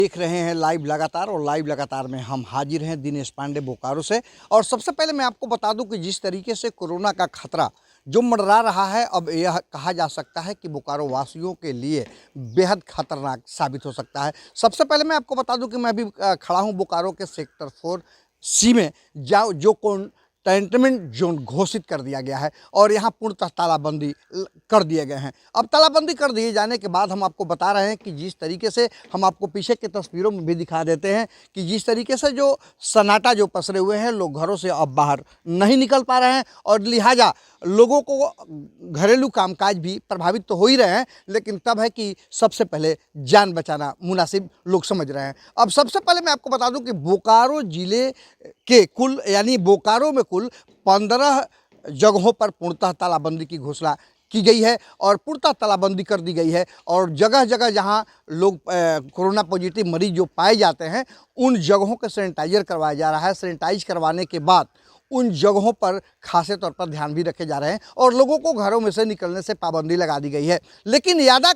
देख रहे हैं लाइव लगातार और लाइव लगातार में हम हाजिर हैं दिनेश पांडे बोकारो से। और सबसे पहले मैं आपको बता दूं कि जिस तरीके से कोरोना का खतरा जो मंडरा रहा है, अब यह कहा जा सकता है कि बोकारो वासियों के लिए बेहद खतरनाक साबित हो सकता है। सबसे पहले मैं आपको बता दूं कि मैं अभी खड़ा हूं बोकारो के सेक्टर 4C में, जो कंटेनमेंट जोन घोषित कर दिया गया है और यहाँ पूर्णतः तालाबंदी कर दिए गए हैं। अब तालाबंदी कर दिए जाने के बाद हम आपको बता रहे हैं कि जिस तरीके से हम आपको पीछे की तस्वीरों में भी दिखा देते हैं कि जिस तरीके से जो सन्नाटा जो पसरे हुए हैं, लोग घरों से अब बाहर नहीं निकल पा रहे हैं और लिहाजा लोगों को घरेलू कामकाज भी प्रभावित तो हो ही रहे हैं, लेकिन तब है कि सबसे पहले जान बचाना मुनासिब लोग समझ रहे हैं। अब सबसे पहले मैं आपको बता दूं कि बोकारो ज़िले के कुल यानी बोकारो में कुल 15 जगहों पर पूर्णतः तालाबंदी की घोषणा की गई है और पूर्णतः तालाबंदी कर दी गई है। और जगह जगह जहां लोग कोरोना पॉजिटिव मरीज जो पाए जाते हैं, उन जगहों का सैनिटाइजर करवाया जा रहा है। सैनिटाइज करवाने के बाद उन जगहों पर खासे तौर पर ध्यान भी रखे जा रहे हैं और लोगों को घरों में से निकलने से पाबंदी लगा दी गई है। लेकिन यादा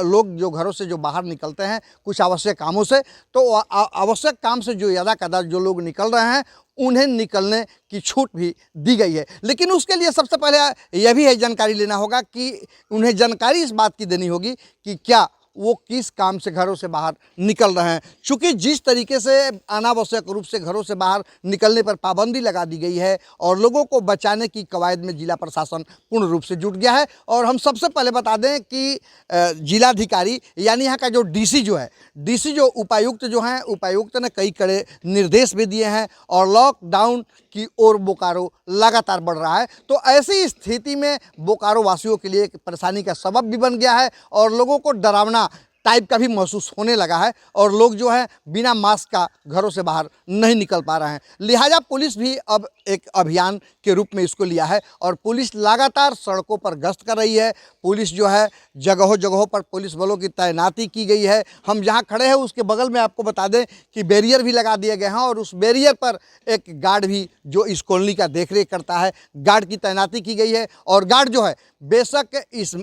लोग जो घरों से जो बाहर निकलते हैं कुछ आवश्यक कामों से, तो आवश्यक काम से जो यादा जो लोग निकल रहे हैं उन्हें निकलने की छूट भी दी गई है। लेकिन उसके लिए सबसे पहले यह भी है जानकारी लेना होगा कि उन्हें जानकारी इस बात की देनी होगी कि क्या वो किस काम से घरों से बाहर निकल रहे हैं। चूँकि जिस तरीके से अनावश्यक रूप से घरों से बाहर निकलने पर पाबंदी लगा दी गई है और लोगों को बचाने की कवायद में जिला प्रशासन पूर्ण रूप से जुट गया है। और हम सबसे पहले बता दें कि जिलाधिकारी यानी यहाँ का जो डीसी जो है, डीसी जो उपायुक्त जो हैं, उपायुक्त ने कई कड़े निर्देश भी दिए हैं और लॉकडाउन की ओर बोकारो लगातार बढ़ रहा है। तो ऐसी स्थिति में बोकारो वासियों के लिए एक परेशानी का सबब भी बन गया है और लोगों को डरावना टाइप का भी महसूस होने लगा है और लोग जो है बिना मास्क का घरों से बाहर नहीं निकल पा रहे हैं। लिहाजा पुलिस भी अब एक अभियान के रूप में इसको लिया है और पुलिस लगातार सड़कों पर गश्त कर रही है। पुलिस जो है जगहों जगहों पर पुलिस बलों की तैनाती की गई है। हम जहां खड़े हैं उसके बगल में आपको बता दें कि बैरियर भी लगा दिए गए हैं और उस बैरियर पर एक गार्ड भी जो इस कॉलोनी का देखरेख करता है, गार्ड की तैनाती की गई है। और गार्ड जो है बेशक इस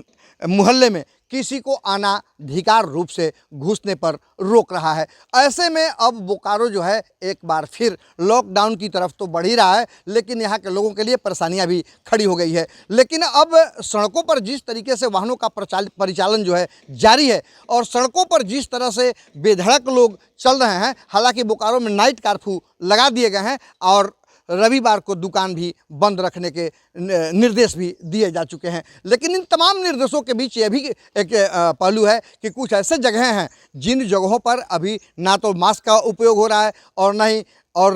मोहल्ले में किसी को अनाधिकार रूप से घुसने पर रोक रहा है। ऐसे में अब बोकारो जो है एक बार फिर लॉकडाउन की तरफ तो बढ़ ही रहा है, लेकिन यहाँ के लोगों के लिए परेशानियाँ भी खड़ी हो गई है। लेकिन अब सड़कों पर जिस तरीके से वाहनों का परिचालन जो है जारी है और सड़कों पर जिस तरह से बेधड़क लोग चल रहे हैं, हालांकि बोकारो में नाइट कर्फ्यू लगा दिए गए हैं और रविवार को दुकान भी बंद रखने के निर्देश भी दिए जा चुके हैं। लेकिन इन तमाम निर्देशों के बीच यह भी एक पहलू है कि कुछ ऐसे जगहें हैं जिन जगहों पर अभी ना तो मास्क का उपयोग हो रहा है और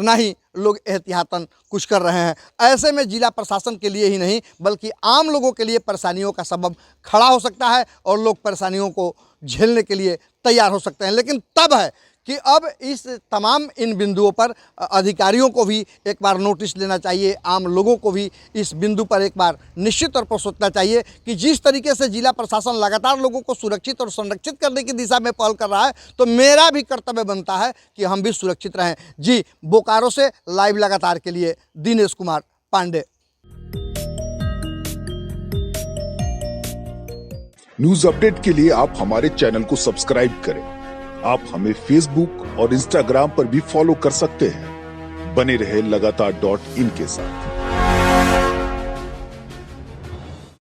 ना ही लोग एहतियातन कुछ कर रहे हैं। ऐसे में जिला प्रशासन के लिए ही नहीं बल्कि आम लोगों के लिए परेशानियों का सबब खड़ा हो सकता है और लोग परेशानियों को झेलने के लिए तैयार हो सकते हैं। लेकिन तब है कि अब इस तमाम इन बिंदुओं पर अधिकारियों को भी एक बार नोटिस लेना चाहिए, आम लोगों को भी इस बिंदु पर एक बार निश्चित तौर पर सोचना चाहिए कि जिस तरीके से जिला प्रशासन लगातार लोगों को सुरक्षित और संरक्षित करने की दिशा में पहल कर रहा है, तो मेरा भी कर्तव्य बनता है कि हम भी सुरक्षित रहें। जी, बोकारो से लाइव लगातार के लिए दिनेश कुमार पांडे। न्यूज अपडेट के लिए आप हमारे चैनल को सब्सक्राइब करें। आप हमें फेसबुक और इंस्टाग्राम पर भी फॉलो कर सकते हैं। बने रहे लगातार.in के साथ।